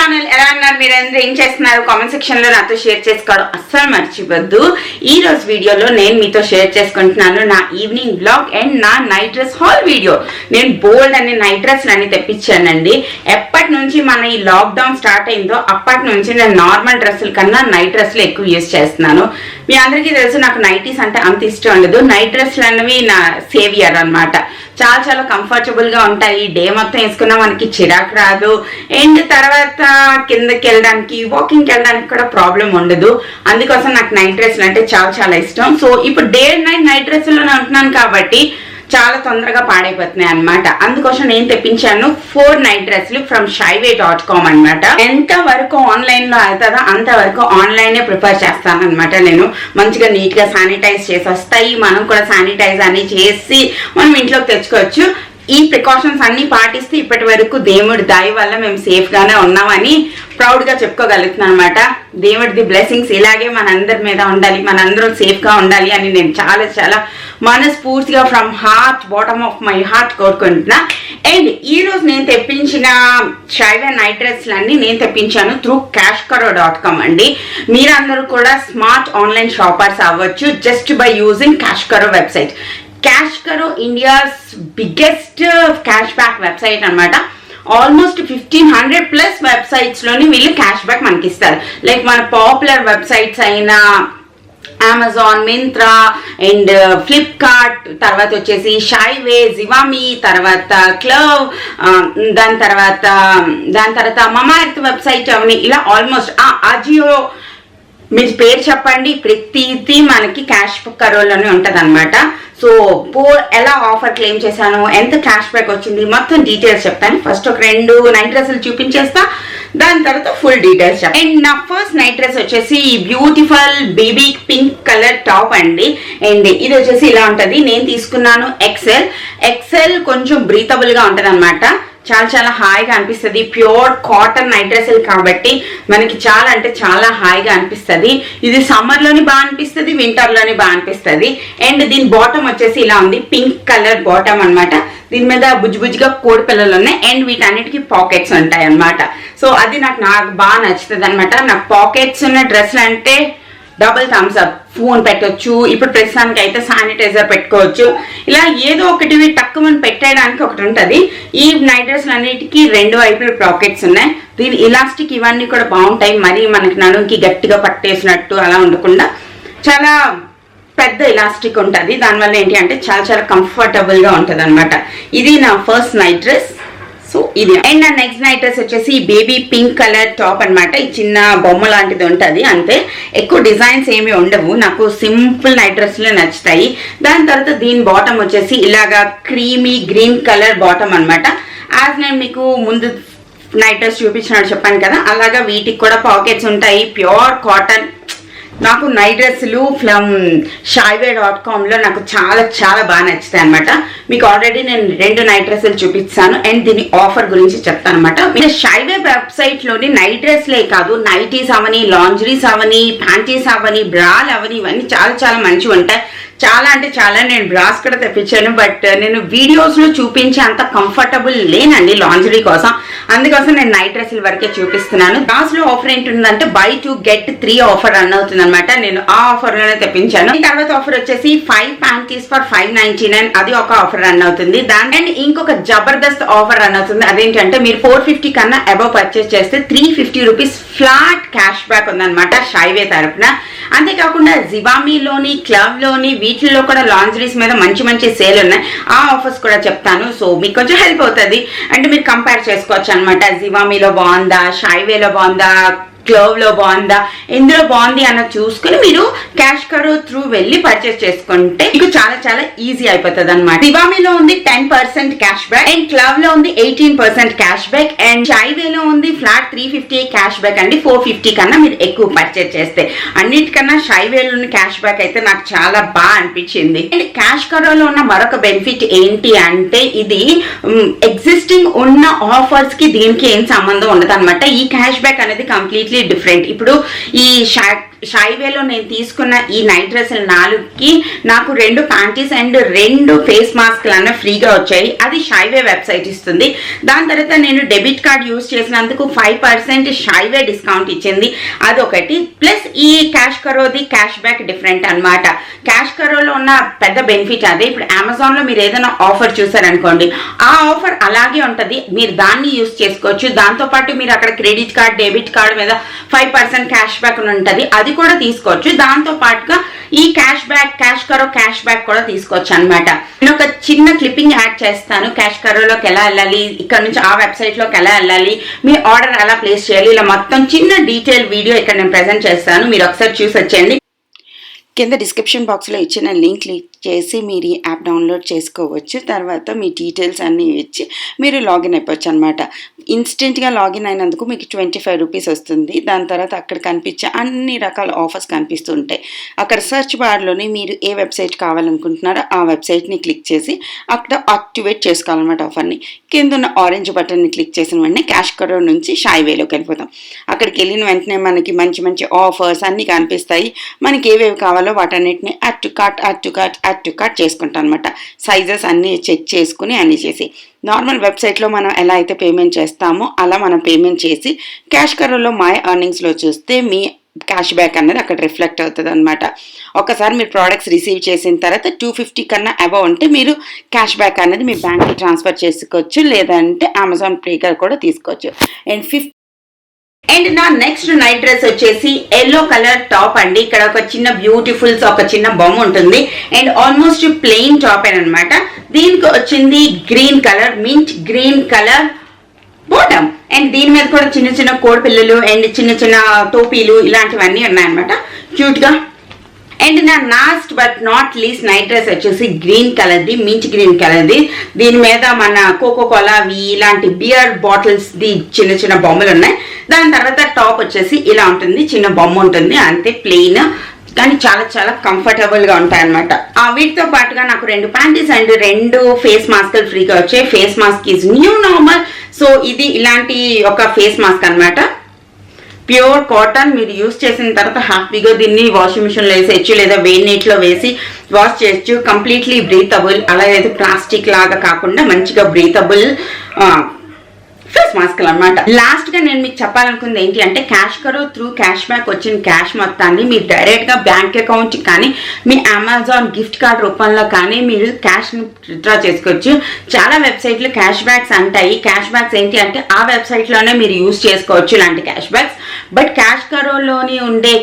Channel ఎలా ఉన్నారు మీరందరూ ఏం చేస్తున్నారు కామెంట్ సెక్షన్ లో నాతో షేర్ చేసుకోవడం అస్సలు మర్చిపోద్దు. ఈ రోజు వీడియోలో నేను మీతో షేర్ చేసుకుంటున్నాను నా ఈవినింగ్ బ్లాగ్ అండ్ నా నైట్ డ్రెస్ హాల్ వీడియో. నేను బోల్డ్ అనే నైట్ డ్రెస్ అన్ని తెప్పించానండి. ఎప్పటి నుంచి మన ఈ లాక్డౌన్ స్టార్ట్ అయిందో అప్పటి నుంచి నేను నార్మల్ డ్రెస్సుల కన్నా నైట్ డ్రెస్లు ఎక్కువ యూజ్ చేస్తున్నాను. మీ అందరికీ తెలుసు నాకు నైటీస్ అంటే అంత ఇష్టం ఉండదు. నైట్ డ్రెస్లు అనేవి నా సేవియర్ అనమాట. చాలా చాలా కంఫర్టబుల్ గా ఉంటాయి. డే మొత్తం వేసుకున్నా మనకి చిరాకు రాదు. అండ్ తర్వాత కిందకి వెళ్ళడానికి వాకింగ్కి వెళ్ళడానికి కూడా ప్రాబ్లం ఉండదు. అందుకోసం నాకు నైట్ డ్రెస్లు అంటే చాలా చాలా ఇష్టం. సో ఇప్పుడు డే అండ్ నైట్ నైట్ డ్రెస్సులోనే ఉంటున్నాను కాబట్టి చాలా తొందరగా పాడైపోతున్నాయి అనమాట. అందుకోసం నేను తెప్పించాను 4 నైట్ డ్రెస్లు ఫ్రమ్ shyway.com అనమాట. ఎంత వరకు ఆన్లైన్ లో అవుతుందో అంతవరకు ఆన్లైనే ప్రిఫర్ చేస్తాను అనమాట. నేను మంచిగా నీట్ గా శానిటైజ్ చేసి వస్తాయి. మనం కూడా శానిటైజ్ అని చేసి మనం ఇంట్లోకి తెచ్చుకోవచ్చు. ఈ ప్రికాషన్స్ అన్ని పాటిస్తే ఇప్పటి వరకు దేవుడి దయ వల్ల మేము సేఫ్ గానే ఉన్నామని ప్రౌడ్ గా చెప్పుకోగలుగుతున్నాను అనమాట. దేవుడిది బ్లెస్సింగ్స్ ఇలాగే మనందరి మీద ఉండాలి, మనందరం సేఫ్ గా ఉండాలి అని నేను చాలా చాలా మనస్ఫూర్తిగా from heart bottom of my heart కోరుకుంటున్నా. అండ్ ఈ రోజు నేను తెప్పించిన షైవే నైట్ డ్రెస్లన్నీ నేను తెప్పించాను త్రూ cashkaro.com అండి. మీరందరూ కూడా స్మార్ట్ ఆన్లైన్ షాపర్స్ అవ్వచ్చు just by using cashkaro website. cashkaro India's biggest cash back website అనమాట. ఆల్మోస్ట్ 1500+ వెబ్సైట్స్ లోని వీళ్ళు క్యాష్ బ్యాక్ మనకి ఇస్తారు. లైక్ మన పాపులర్ వెబ్సైట్స్ అయిన అమెజాన్, మింత్రా అండ్ ఫ్లిప్కార్ట్, తర్వాత వచ్చేసి షైవే, జివామి, తర్వాత క్లవ్, దాని తర్వాత మమాఎర్త్ వెబ్సైట్ అవన్నీ ఇలా ఆల్మోస్ట్ అజియో, మీరు పేరు చెప్పండి ప్రతిదీ మనకి క్యాష్ కరోలోనే ఉంటది అనమాట. సో ఎలా ఆఫర్ క్లెయిమ్ చేశాను, ఎంత క్యాష్ బ్యాక్ వచ్చింది, మొత్తం డీటెయిల్స్ చెప్తాను. ఫస్ట్ ఒక 2 నైట్ డ్రెస్సులు చూపించేస్తా, దాని తర్వాత ఫుల్ డీటెయిల్స్ చెప్తాను. అండ్ నా ఫస్ట్ నైట్ డ్రెస్ వచ్చేసి beautiful baby pink colour top అండి. అండ్ ఇది వచ్చేసి ఇలా ఉంటది. నేను తీసుకున్నాను ఎక్సెల్ కొంచెం బ్రీతబుల్ గా ఉంటది అనమాట. చాలా చాలా హాయిగా అనిపిస్తుంది. ప్యూర్ కాటన్ నైట్ డ్రెస్సులు కాబట్టి మనకి చాలా అంటే చాలా హాయిగా అనిపిస్తుంది. ఇది సమ్మర్ లోని బాగా అనిపిస్తుంది, వింటర్ లోని బాగా అనిపిస్తుంది. అండ్ దీని బాటమ్ వచ్చేసి ఇలా ఉంది, పింక్ కలర్ బాటమ్ అనమాట. దీని మీద బుజ్జిగా కోడి పిల్లలు ఉన్నాయి అండ్ వీటన్నిటికీ పాకెట్స్ ఉంటాయి అనమాట. సో అది నాకు బాగా నచ్చుతుంది అనమాట. నాకు పాకెట్స్ ఉన్న డ్రెస్సులు అంటే డబుల్ థమ్స్ అప్. ఫోన్ పెట్టవచ్చు, ఇప్పుడు ప్రస్తుతానికి అయితే శానిటైజర్ పెట్టుకోవచ్చు. ఇలా ఏదో ఒకటి తక్కువ పెట్టేయడానికి ఒకటి ఉంటుంది. ఈ నైట్ డ్రెస్లు అన్నిటికీ 2 వైపులు పాకెట్స్ ఉన్నాయి. దీని ఇలాస్టిక్ ఇవన్నీ కూడా బాగుంటాయి. మరి మనకి నడుంకి గట్టిగా పట్టేసినట్టు అలా ఉండకుండా చాలా పెద్ద ఇలాస్టిక్ ఉంటుంది. దానివల్ల ఏంటి అంటే చాలా చాలా కంఫర్టబుల్ గా ఉంటది అనమాట. ఇది నా ఫస్ట్ నైట్ డ్రెస్. సో ఇది. అండ్ నా నెక్స్ట్ నైట్ డ్రెస్ వచ్చేసి బేబీ పింక్ కలర్ టాప్ అనమాట. ఈ చిన్న బొమ్మ లాంటిది ఉంటుంది అంతే, ఎక్కువ డిజైన్స్ ఏమి ఉండవు. నాకు సింపుల్ నైట్ డ్రెస్లే నచ్చుతాయి. దాని తర్వాత దీని బాటమ్ వచ్చేసి ఇలాగా క్రీమీ గ్రీన్ కలర్ బాటమ్ అనమాట. యాజ్ నేను మీకు ముందు నైట్ డ్రెస్ చూపించినట్టు చెప్పాను కదా, అలాగా వీటికి కూడా పాకెట్స్ ఉంటాయి. Pure cotton. నాకు నైట్ డ్రెస్సులు ఫ్రమ్ shyway.com లో నాకు చాలా చాలా బాగా నచ్చుతాయి అనమాట. మీకు ఆల్రెడీ నేను 2 నైట్ డ్రెస్సులు చూపిస్తాను అండ్ దీని ఆఫర్ గురించి చెప్తాను అనమాట. మీరు షైవే వెబ్సైట్ లోని నైట్ డ్రెస్లే కాదు, నైటీస్ అవని, లాంజరీస్ అవని, ప్యాంటీస్ అవని, బ్రాలు అవని, ఇవన్నీ చాలా చాలా మంచిగా ఉంటాయి. చాలా అంటే చాలా. నేను బ్రాస్ కూడా తెప్పించాను, బట్ నేను వీడియోస్ లో చూపించే అంత కంఫర్టబుల్ లేనండి లాంజరీ కోసం. అందుకోసం నేను నైట్ డ్రెస్సుల వరకే చూపిస్తున్నాను. బ్రాస్ లో ఆఫర్ ఏంటుందంటే buy 2 get 3 ఆఫర్ రన్ అవుతుంది అనమాట. నేను ఆ ఆఫర్ లోనే తెప్పించాను. తర్వాత ఆఫర్ వచ్చేసి 5 ప్యాంటీస్ ఫర్ 599, అది ఒక ఆఫర్ రన్ అవుతుంది. దాని అండ్ ఇంకొక జబర్దస్త్ ఆఫర్ రన్ అవుతుంది. అదేంటంటే మీరు 450 కన్నా అబవ్ పర్చేస్ చేస్తే 350 రూపీస్ ఫ్లాట్ క్యాష్ బ్యాక్ ఉందన్నమాట షైవే తరఫున. అంతేకాకుండా జివామీలోని, క్లబ్ లోని, వీటిల్లో కూడా లాంజరీస్ మీద మంచి మంచి సేల్ ఉన్నాయి. ఆ ఆఫర్స్ కూడా చెప్తాను. సో మీకు కొంచెం హెల్ప్ అవుతుంది. అంటే మీరు కంపేర్ చేసుకోవచ్చు అనమాట. జివామీలో బాగుందా, షైవేలో బాగుందా, క్లవ్ లో బాగుందా, ఎందులో బాగుంది అన్న చూసుకుని మీరు cashkaro త్రూ వెళ్ళి పర్చేస్ చేసుకుంటే మీకు చాలా చాలా ఈజీ అయిపోతుంది అనమాట. జివామీలో ఉంది 10% క్యాష్ బ్యాక్ అండ్ క్లవ్ లో ఉంది 18% క్యాష్ బ్యాక్ అండ్ షైవేలో ఉంది ఫ్లాట్ 350 క్యాష్ బ్యాక్ అండి. 450 కన్నా మీరు ఎక్కువ పర్చేస్ చేస్తే. అన్నిటికన్నా షైవేలోని క్యాష్ బ్యాక్ అయితే నాకు చాలా బాగా అనిపించింది. అండ్ cashkaroలో ఉన్న మరొక బెనిఫిట్ ఏంటి అంటే ఇది ఎగ్జిస్టింగ్ ఉన్న ఆఫర్స్ కి దీనికి ఏం సంబంధం ఉండదు అనమాట. ఈ క్యాష్ బ్యాక్ అనేది కంప్లీట్లీ డిఫరెంట్. ఇప్పుడు ఈ షైవేలో నేను తీసుకున్న ఈ నైట్ డ్రెస్సులు 4కి నాకు 2 ప్యాంటీస్ అండ్ 2 ఫేస్ మాస్క్లు అన్న ఫ్రీగా వచ్చాయి. అది షైవే వెబ్సైట్ ఇస్తుంది. దాని తర్వాత నేను డెబిట్ కార్డ్ యూజ్ చేసినందుకు 5% షైవే డిస్కౌంట్ ఇచ్చింది, అదొకటి. ప్లస్ ఈ క్యాష్ కరోది క్యాష్ బ్యాక్ డిఫరెంట్ అనమాట. క్యాష్ కరోలో ఉన్న పెద్ద బెనిఫిట్ అదే. ఇప్పుడు అమెజాన్లో మీరు ఏదైనా ఆఫర్ చూసారనుకోండి, ఆ ఆఫర్ అలాగే ఉంటుంది, మీరు దాన్ని యూజ్ చేసుకోవచ్చు. దాంతోపాటు మీరు అక్కడ క్రెడిట్ కార్డ్ డెబిట్ కార్డ్ మీద 5% క్యాష్ బ్యాక్ ఉంటుంది, అది కూడా తీసుకోవచ్చు. దాంతో పాటుగా ఈ క్యాష్ కరో క్యాష్ బ్యాక్ కూడా తీసుకోవచ్చు అనమాట. నేను ఒక చిన్న క్లిప్పింగ్ యాడ్ చేస్తాను, క్యాష్ కరోలోకి ఎలా వెళ్ళాలి, ఇక్కడ నుంచి ఆ వెబ్సైట్ లోకి ఎలా వెళ్ళాలి, మీ ఆర్డర్ ఎలా ప్లేస్ చేయాలి, ఇలా మొత్తం చిన్న డీటెయిల్ వీడియో ఇక్కడ నేను ప్రెజెంట్ చేస్తాను, మీరు ఒకసారి చూసి వచ్చేయండి. కింద డిస్క్రిప్షన్ బాక్స్లో ఇచ్చిన లింక్ క్లిక్ చేసి మీరు ఈ యాప్ డౌన్లోడ్ చేసుకోవచ్చు. తర్వాత మీ డీటెయిల్స్ అన్నీ ఇచ్చి మీరు లాగిన్ అయిపోవచ్చు అనమాట. ఇన్స్టెంట్గా లాగిన్ అయినందుకు మీకు 25 రూపీస్ వస్తుంది. దాని తర్వాత అక్కడ కనిపించే అన్ని రకాల ఆఫర్స్ కనిపిస్తూ ఉంటాయి. అక్కడ సెర్చ్ బార్లోని మీరు ఏ వెబ్సైట్ కావాలనుకుంటున్నారో ఆ వెబ్సైట్ని క్లిక్ చేసి అక్కడ యాక్టివేట్ చేసుకోవాలన్నమాట ఆఫర్ని. కింద ఉన్న ఆరెంజ్ బటన్ని క్లిక్ చేసిన వెంటనే క్యాష్ కరో నుంచి షైవేలోకి వెళ్ళిపోతాం. అక్కడికి వెళ్ళిన వెంటనే మనకి మంచి మంచి ఆఫర్స్ అన్నీ కనిపిస్తాయి. మనకి ఏవేవి కావాలో వాటన్నిటిని యాడ్ టు కార్ట్ చేసుకుంటాం అనమాట. సైజెస్ అన్నీ చెక్ చేసుకుని అన్నీ చేసి నార్మల్ వెబ్సైట్లో మనం ఎలా అయితే పేమెంట్ చేస్తామో అలా మనం పేమెంట్ చేసి క్యాష్ కరోలో మై ఎర్నింగ్స్లో చూస్తే మీ క్యాష్ బ్యాక్ అనేది అక్కడ రిఫ్లెక్ట్ అవుతుంది అనమాట. ఒకసారి మీరు ప్రోడక్ట్స్ రిసీవ్ చేసిన తర్వాత 250 కన్నా అబవ్ ఉంటే మీరు క్యాష్ బ్యాక్ అనేది మీ బ్యాంక్కి ట్రాన్స్ఫర్ చేసుకోవచ్చు, లేదంటే అమెజాన్ పేగా కూడా తీసుకోవచ్చు. అండ్ నా నెక్స్ట్ నైట్ డ్రెస్ వచ్చేసి ఎల్లో కలర్ టాప్ అండి. ఇక్కడ ఒక చిన్న బ్యూటిఫుల్స్ ఒక చిన్న బొమ్మ ఉంటుంది అండ్ ఆల్మోస్ట్ ప్లెయిన్ టాప్ అనమాట. దీనికి వచ్చింది green colour, mint green colour bottom and దీని మీద కూడా చిన్న చిన్న కోడి పిల్లలు అండ్ చిన్న చిన్న టోపీలు ఇలాంటివన్నీ ఉన్నాయన్నమాట క్యూట్గా. అండ్ నా last but not least night dress వచ్చేసి గ్రీన్ కలర్ది, మింట్ గ్రీన్ కలర్ది. దీని మీద మన కోకోకోలా ఇలాంటి బియర్ బాటిల్స్ ది చిన్న చిన్న బొమ్మలు ఉన్నాయి. దాని తర్వాత టాప్ వచ్చేసి ఇలా ఉంటుంది, చిన్న బొమ్మ ఉంటుంది అంతే, ప్లెయిన్ కానీ చాలా చాలా కంఫర్టబుల్గా ఉంటాయి అనమాట. వీటితో పాటుగా నాకు 2 ప్యాంటీస్ అండ్ 2 ఫేస్ మాస్క్లు ఫ్రీగా వచ్చాయి. Face mask is new normal. So ఇది ఇలాంటి ఒక ఫేస్ మాస్క్ అనమాట, ప్యూర్ కాటన్. మీరు యూస్ చేసిన తర్వాత హ్యాపీగా దీన్ని వాషింగ్ మిషన్లో వేసేయచ్చు లేదా వేడి నీటిలో వేసి వాష్ చేయొచ్చు. కంప్లీట్లీ బ్రీతబుల్, అలా అయితే ప్లాస్టిక్ లాగా కాకుండా మంచిగా బ్రీతబుల్ ఫేస్ మాస్క్లు అనమాట. లాస్ట్ గా నేను మీకు చెప్పాలనుకుంది ఏంటి అంటే క్యాష్ కరో త్రూ క్యాష్ బ్యాక్ వచ్చిన క్యాష్ మొత్తాన్ని మీరు డైరెక్ట్ గా బ్యాంక్ అకౌంట్ కానీ మీ అమెజాన్ గిఫ్ట్ కార్డ్ రూపంలో కానీ మీరు క్యాష్ ని విత్డ్రా చేసుకోవచ్చు. చాలా వెబ్సైట్లు క్యాష్ బ్యాక్స్ అంటాయి. క్యాష్ బ్యాక్స్ ఏంటి అంటే ఆ వెబ్సైట్ లోనే మీరు యూజ్ చేసుకోవచ్చు ఇలాంటి క్యాష్ బ్యాక్స్. బట్ క్యాష్ కరోలోని ఉండే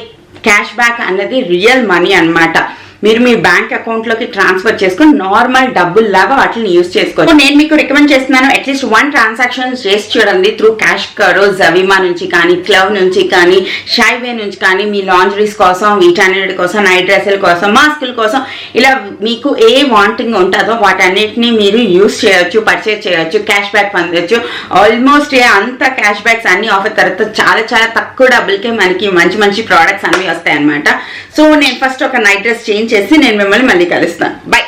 క్యాష్ బ్యాక్ అన్నది రియల్ మనీ అనమాట. మీరు మీ బ్యాంక్ అకౌంట్ లోకి ట్రాన్స్ఫర్ చేసుకుని నార్మల్ డబ్బుల్లాగా వాటిని యూజ్ చేసుకోవచ్చు. నేను మీకు రికమెండ్ చేస్తున్నాను అట్లీస్ట్ 1 ట్రాన్సాక్షన్ చేసి చూడండి త్రూ క్యాష్ కరో, జవిమా నుంచి కానీ, క్లవ్ నుంచి కానీ, షైవే నుంచి కానీ, మీ లాండ్రీస్ కోసం, వీటన్నిటి కోసం, నైట్ డ్రెస్సుల కోసం, మాస్కుల కోసం, ఇలా మీకు ఏ వాంటింగ్ ఉంటుందో వాటన్నిటిని మీరు యూజ్ చేయొచ్చు, పర్చేజ్ చేయొచ్చు, క్యాష్ బ్యాక్ పొందొచ్చు. ఆల్మోస్ట్ అంత క్యాష్ బ్యాక్స్ అన్ని ఆఫర్ తర్వాత చాలా చాలా తక్కువ డబ్బులకే మనకి మంచి మంచి ప్రోడక్ట్స్ అన్ని వస్తాయి అనమాట. సో నేను ఫస్ట్ ఒక నైట్ డ్రెస్ చేంజ్ చేసి నేను మిమ్మల్ని మళ్ళీ కలుస్తాను. బై.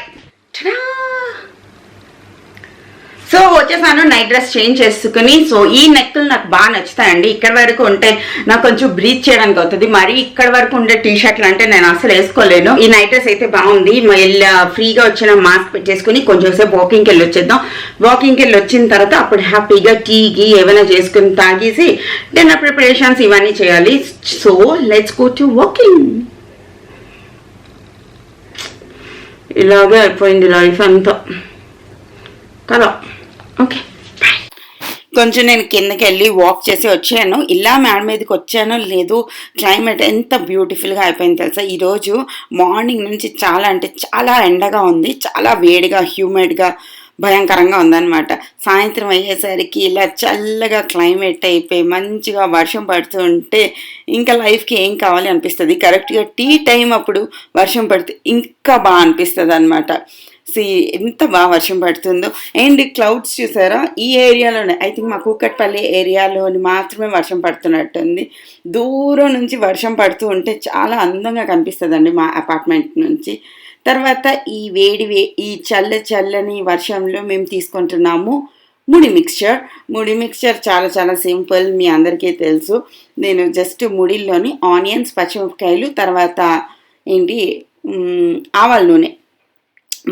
సో వచ్చేసాను నైట్ డ్రెస్ చేంజ్ చేసుకుని. సో ఈ నెక్లు నాకు బాగా నచ్చుతాయండి. ఇక్కడ వరకు ఉంటే నాకు కొంచెం బ్రీత్ చేయడానికి అవుతుంది, మరి ఇక్కడ వరకు ఉండే టీ షర్ట్లు అంటే నేను అసలు వేసుకోలేను. ఈ నైట్ డ్రెస్ అయితే బాగుంది. ఫ్రీగా వచ్చిన మాస్క్ పెట్టేసుకుని కొంచెం సేపు వాకింగ్కి వెళ్ళి వచ్చేద్దాం. వాకింగ్కి వెళ్ళి వచ్చిన తర్వాత అప్పుడు హ్యాపీగా టీకి ఏమైనా చేసుకుని తాగేసి డిన్నర్ ప్రిపరేషన్స్ ఇవన్నీ చేయాలి. So let's go to walking. ఇలాగే అయిపోయింది లైఫ్ అంతా కదా. ఓకే, కొంచెం నేను కిందకి వెళ్ళి వాక్ చేసి వచ్చాను. ఇలా మేడ మీదకి వచ్చానో లేదు, క్లైమేట్ ఎంత బ్యూటిఫుల్గా అయిపోయింది తెలుసా. ఈరోజు మార్నింగ్ నుంచి చాలా అంటే చాలా ఎండగా ఉంది, చాలా వేడిగా హ్యూమిడ్గా భయంకరంగా ఉందన్నమాట. సాయంత్రం అయ్యేసరికి ఇలా చల్లగా క్లైమేట్ అయిపోయి మంచిగా వర్షం పడుతూ ఉంటే ఇంకా లైఫ్కి ఏం కావాలి అనిపిస్తుంది. కరెక్ట్గా టీ టైం అప్పుడు వర్షం పడితే ఇంకా బాగా అనిపిస్తుంది అనమాట. ఎంత బాగా వర్షం పడుతుందో. అండ్ క్లౌడ్స్ చూసారా, ఈ ఏరియాలోనే ఐ థింక్ మా కూకట్పల్లి ఏరియాలోని మాత్రమే వర్షం పడుతున్నట్టుంది. దూరం నుంచి వర్షం పడుతూ ఉంటే చాలా అందంగా కనిపిస్తుందండి మా అపార్ట్మెంట్ నుంచి. తర్వాత ఈ చల్లని వర్షంలో మేము తీసుకుంటున్నాము ముడి మిక్స్చర్ చాలా చాలా సింపుల్, మీ అందరికీ తెలుసు. నేను జస్ట్ ముడిల్లోని ఆనియన్స్, పచ్చిమిరపకాయలు, తర్వాత ఏంటి ఆవాల నూనె,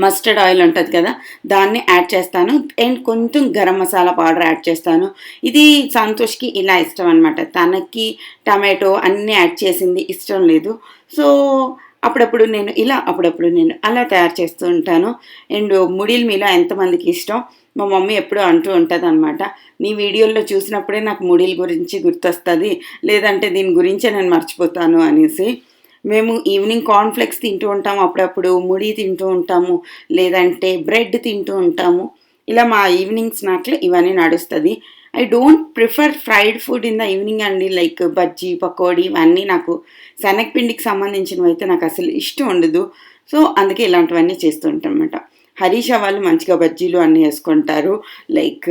మస్టర్డ్ ఆయిల్ ఉంటుంది కదా, దాన్ని యాడ్ చేస్తాను. అండ్ కొంచెం గరం మసాలా పౌడర్ యాడ్ చేస్తాను. ఇది సంతోష్కి ఇలా ఇష్టం అనమాట. తనకి టమాటో అన్నీ యాడ్ చేసింది ఇష్టం లేదు. సో అప్పుడప్పుడు నేను అలా తయారు చేస్తూ ఉంటాను. అండ్ ముడిల్ మీలో ఎంతమందికి ఇష్టం? మా మమ్మీ ఎప్పుడూ అంటూ ఉంటుంది అనమాట, నీ వీడియోల్లో చూసినప్పుడే నాకు ముడిల్ గురించి గుర్తొస్తుంది, లేదంటే దీని గురించే నేను మర్చిపోతాను అనేసి. మేము ఈవినింగ్ కార్న్ఫ్లెక్స్ తింటూ ఉంటాము, అప్పుడప్పుడు ముడి తింటూ ఉంటాము, లేదంటే బ్రెడ్ తింటూ ఉంటాము. ఇలా మా ఈవినింగ్ స్నాక్లో ఇవన్నీ నడుస్తుంది. I don't prefer fried food in the evening అండి, లైక్ బజ్జీ, పకోడీ ఇవన్నీ నాకు శనగపిండికి సంబంధించినవి అయితే నాకు అసలు ఇష్టం ఉండదు. సో అందుకే ఇలాంటివన్నీ చేస్తూ ఉంటాం అనమాట. హరీష వాళ్ళు మంచిగా బజ్జీలు అన్నీ వేసుకుంటారు, లైక్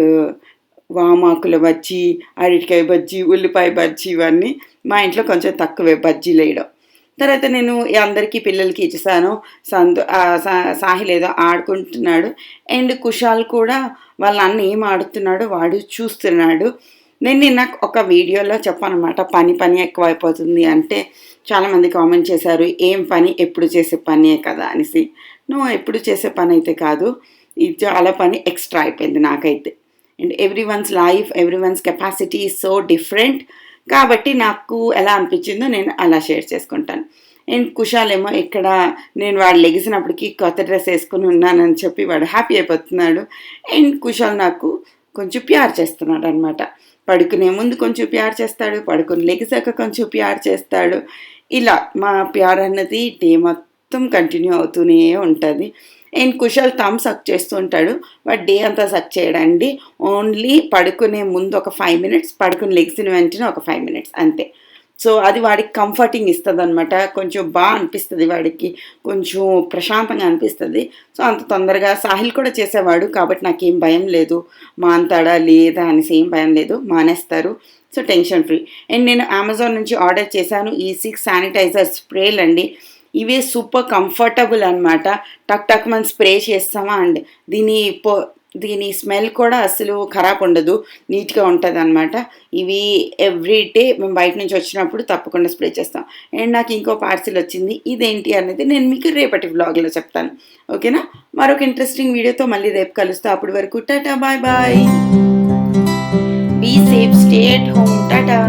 వామాకుల బజ్జీ, అరటికాయ బజ్జీ, ఉల్లిపాయ బజ్జీ ఇవన్నీ. మా ఇంట్లో కొంచెం తక్కువే బజ్జీలు వేయడం. తర్వాత నేను అందరికీ పిల్లలకి ఇచ్చేసాను. సాహిల్ ఏదో ఆడుకుంటున్నాడు. అండ్ కుషాల్ కూడా వాళ్ళ అన్న ఏం ఆడుతున్నాడో వాడు చూస్తున్నాడు. నేను నిన్న ఒక వీడియోలో చెప్పానమాట, పని ఎక్కువైపోతుంది అంటే చాలామంది కామెంట్ చేశారు, ఏం పని ఎప్పుడు చేసే పనే కదా అనేసి. నువ్వు ఎప్పుడు చేసే పని అయితే కాదు, ఇది చాలా పని ఎక్స్ట్రా అయిపోయింది నాకైతే. And every one's life, every once capacity is so different. కాబట్టి నాకు ఎలా అనిపించిందో నేను అలా షేర్ చేసుకుంటాను. అండ్ కుషాల్ ఏమో ఇక్కడ నేను వాడు లెగిసినప్పటికీ కొత్త డ్రెస్ వేసుకుని ఉన్నానని చెప్పి వాడు హ్యాపీ అయిపోతున్నాడు. అండ్ కుషాల్ నాకు కొంచెం ప్యార్ చేస్తున్నాడు అనమాట. పడుకునే ముందు కొంచెం ప్యార్ చేస్తాడు, పడుకుని లెగిసాక కొంచెం ప్యార్ చేస్తాడు. ఇలా మా ప్యార్ అన్నది డే మొత్తం కంటిన్యూ అవుతూనే ఉంటుంది. అండ్ కుషాల్ థమ్ సక్ చేస్తూ ఉంటాడు, బట్ డే అంతా సక్ చేయడండి. ఓన్లీ పడుకునే ముందు ఒక 5 minutes, పడుకుని లెగిసిన వెంటనే ఒక 5 minutes అంతే. సో అది వాడికి కంఫర్టింగ్ ఇస్తుంది అనమాట. కొంచెం బాగా అనిపిస్తుంది, వాడికి కొంచెం ప్రశాంతంగా అనిపిస్తుంది. సో అంత తొందరగా సాహిల్ కూడా చేసేవాడు, కాబట్టి నాకేం భయం లేదు, మాంతాడా లేదా అనేసి ఏం భయం లేదు, మానేస్తారు. So tension free. అండ్ నేను అమెజాన్ నుంచి ఆర్డర్ చేశాను ఈ 6 శానిటైజర్ స్ప్రేలు అండి. ఇవే సూపర్ కంఫర్టబుల్ అనమాట. టక్ మనం స్ప్రే చేస్తామా అండి, దీని స్మెల్ కూడా అసలు ఖరాబ్ ఉండదు, నీట్గా ఉంటుంది అనమాట. ఇవి ఎవ్రీడే మేము బయట నుంచి వచ్చినప్పుడు తప్పకుండా స్ప్రే చేస్తాం. అండ్ నాకు ఇంకో పార్సిల్ వచ్చింది, ఇదేంటి అనేది నేను మీకు రేపటి వ్లాగ్లో చెప్తాను. ఓకేనా? మరొక ఇంట్రెస్టింగ్ వీడియోతో మళ్ళీ రేపు కలుస్తా. అప్పటి వరకు tata, bye bye, be safe, stay at home, Tata.